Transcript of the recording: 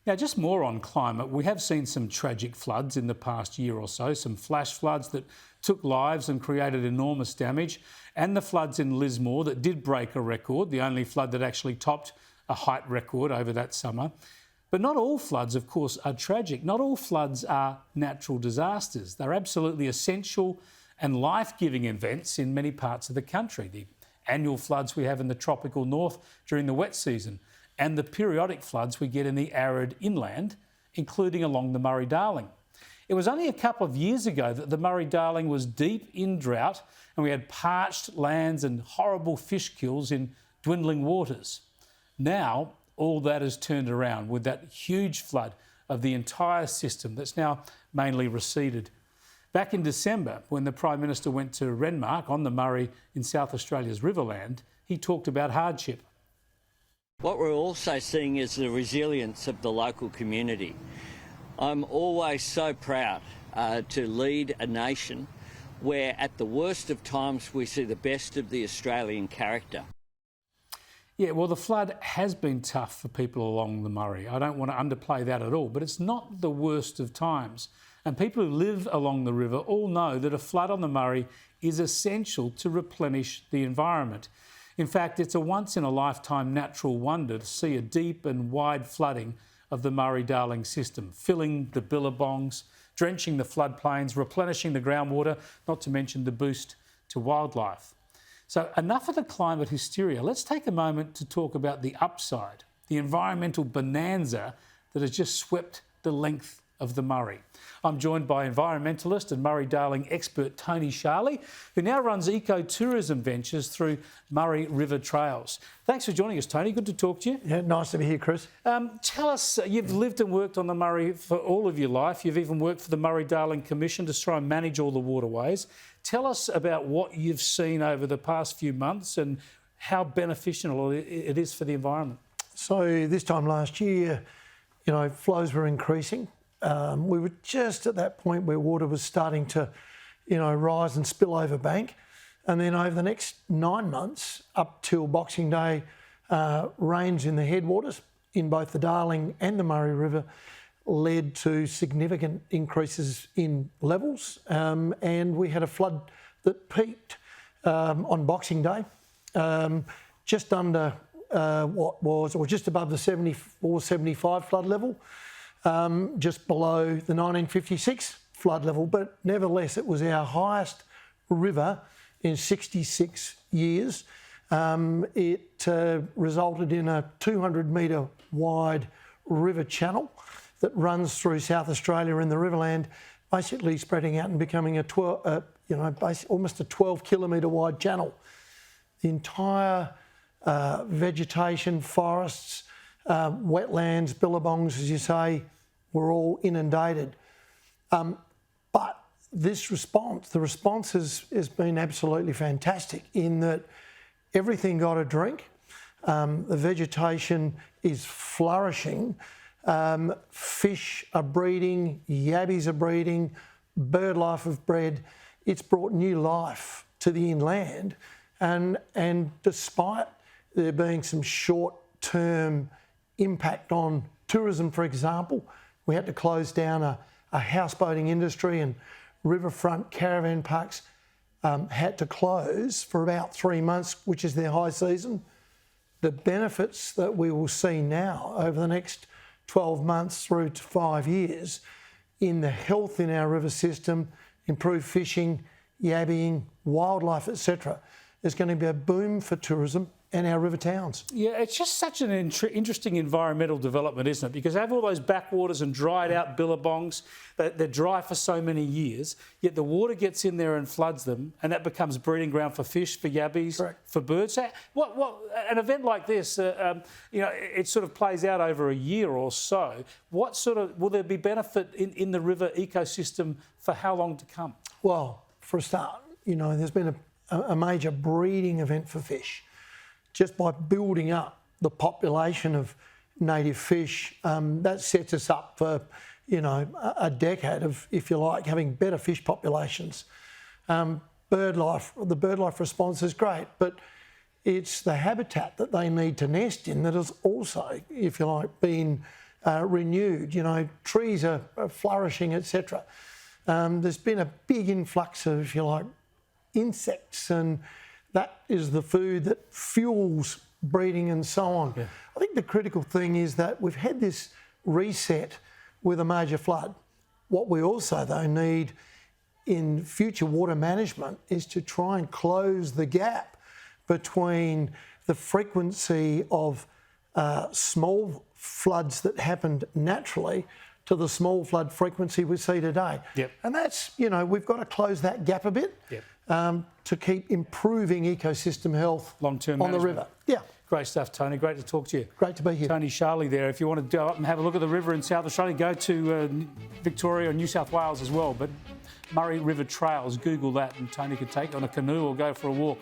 Now, just more on climate. We have seen some tragic floods in the past year or so, some flash floods that took lives and created enormous damage, and the floods in Lismore that did break a record, the only flood that actually topped a height record over that summer. But not all floods, of course, are tragic. Not all floods are natural disasters. They're absolutely essential and life-giving events in many parts of the country. The annual floods we have in the tropical north during the wet season, and the periodic floods we get in the arid inland, including along the Murray-Darling. It was only a couple of years ago that the Murray-Darling was deep in drought and we had parched lands and horrible fish kills in dwindling waters. Now, all that has turned around with that huge flood of the entire system that's now mainly receded. Back in December, when the Prime Minister went to Renmark on the Murray in South Australia's Riverland, he talked about hardship. What we're also seeing is the resilience of the local community. I'm always so proud to lead a nation where at the worst of times we see the best of the Australian character. Yeah, well, the flood has been tough for people along the Murray. I don't want to underplay that at all, but it's not the worst of times. And people who live along the river all know that a flood on the Murray is essential to replenish the environment. In fact, it's a once-in-a-lifetime natural wonder to see a deep and wide flooding of the Murray-Darling system, filling the billabongs, drenching the floodplains, replenishing the groundwater, not to mention the boost to wildlife. So enough of the climate hysteria. Let's take a moment to talk about the upside, the environmental bonanza that has just swept the length of the Murray. I'm joined by environmentalist and Murray-Darling expert Tony Sharley, who now runs ecotourism ventures through Murray River Trails. Thanks for joining us, Tony. Good to talk to you. Yeah, nice to be here, Chris. Tell us, you've lived and worked on the Murray for all of your life. You've even worked for the Murray-Darling Commission to try and manage all the waterways. Tell us about what you've seen over the past few months and how beneficial it is for the environment. So this time last year, flows were increasing. We were just at that point where water was starting to, rise and spill over bank. And then over the next 9 months, up till Boxing Day, rains in the headwaters in both the Darling and the Murray River led to significant increases in levels. And we had a flood that peaked on Boxing Day, just under just above the 74, 75 flood level. Just below the 1956 flood level, but nevertheless it was our highest river in 66 years. It resulted in a 200-metre wide river channel that runs through South Australia in the Riverland, basically spreading out and becoming almost a 12-kilometre wide channel. The entire vegetation, forests, wetlands, billabongs, as you say, were all inundated. But this response, the response has been absolutely fantastic in that everything got a drink. The vegetation is flourishing. Fish are breeding, yabbies are breeding, bird life have bred. It's brought new life to the inland. And despite there being some short-term impact on tourism, for example, we had to close down a houseboating industry, and riverfront caravan parks had to close for about 3 months, which is their high season. The benefits that we will see now over the next 12 months through to 5 years in the health in our river system, improved fishing, yabbying, wildlife, etc., is going to be a boom for tourism and our river towns. Yeah, it's just such an interesting environmental development, isn't it? Because they have all those backwaters and dried out billabongs, they're dry for so many years, yet the water gets in there and floods them, and that becomes breeding ground for fish, for yabbies, correct, for birds. So what an event like this, it sort of plays out over a year or so. What sort of, will there be benefit in the river ecosystem for how long to come? Well, for a start, there's been a major breeding event for fish. Just by building up the population of native fish, that sets us up for, a decade of, if you like, having better fish populations. The bird life response is great, but it's the habitat that they need to nest in that has also, if you like, been renewed. You know, trees are flourishing, etc. There's been a big influx of, if you like, insects, and that is the food that fuels breeding and so on. Yeah. I think the critical thing is that we've had this reset with a major flood. What we also, though, need in future water management is to try and close the gap between the frequency of small floods that happened naturally to the small flood frequency we see today. Yep. And that's, you know, we've got to close that gap a bit. Yep. To keep improving ecosystem health Long-term on the management. river. Yeah, Great stuff, Tony. Great to talk to you. great to be here. Tony Sharley there. If you want to go up and have a look at the river in South Australia, go to Victoria or New South Wales as well. But Murray River Trails, Google that, and Tony could take you on a canoe or go for a walk.